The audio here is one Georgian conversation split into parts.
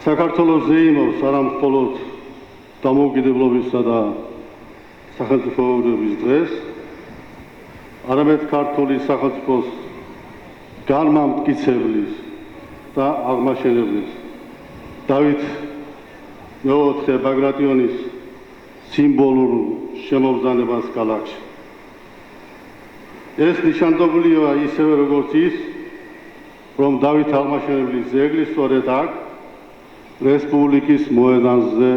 საქართველოს ზეიმობს არა მხოლოდ დამოუკიდებლობისა და სახელმწიფოების დღეს, არამედ ქართული სახელმწიფოს განმამტკიცებლის და აღმაშენებლის დავით მეოთხე ბაგრატიონის სიმბოლურ შემობრძანებას ქალაქში. ეს ნიშანდობლია ისევე როგორც ის, რომ დავით აღმაშენებლის ძეგლი სწორედ აქ რესპუბლიკის მოედანზე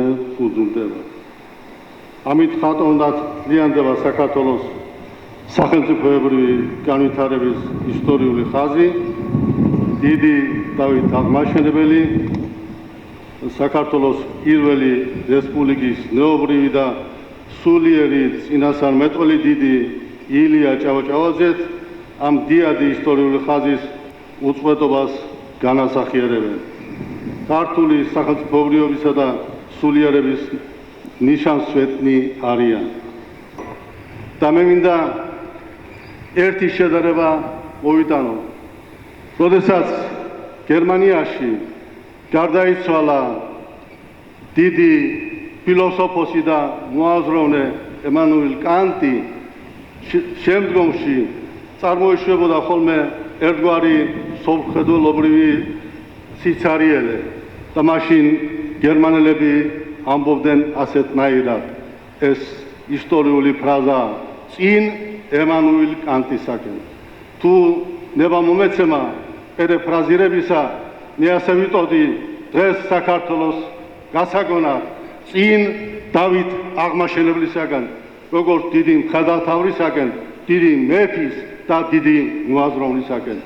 უძუნდება. ამით ხატოვნად ძლიანდება საქართველოს სახელმწიფოებრივი განვითარების ისტორიული ხაზი, დიდი დავით აღმაშენებელი, საქართველოს პირველი რესპუბლიკის ნეობრივი და სულიერი წინასწარმეტყველი დიდი ილია ჭავჭავაძე ამ დიადი ისტორიული ხაზის უწყვეტობას განასახიერებენ. ქართული სახელმწიფოებრიობისა და სულიერების ნიშანსვეტნი არიან. და მე მინდა ერთი შედარება მოვიტანო. როდესაც გერმანიაში გარდაიცვალა დიდი ფილოსოფოსი და მოაზროვნე ემანუელ კანტი, შემდგომში წარმოიშვებოდა ხოლმე ერთგვარი სომხეთულობრივი სიცარიელე და მაშინ გერმანელები ამბობდნენ ასეთნაირად, ეს ისტორიული ფრაზა წინ ემანუელ კანტისაკენ. თუ ნება მომეცემა პერეფრაზირებისა, მე ასე ვიტყოდი დღეს საქართველოს გასაგონად წინ დავით აღმაშენებლისაგან, როგორც დიდი მხედართმთავრისაგან, დიდი მეფის და დიდი მოაზროვნისაგან.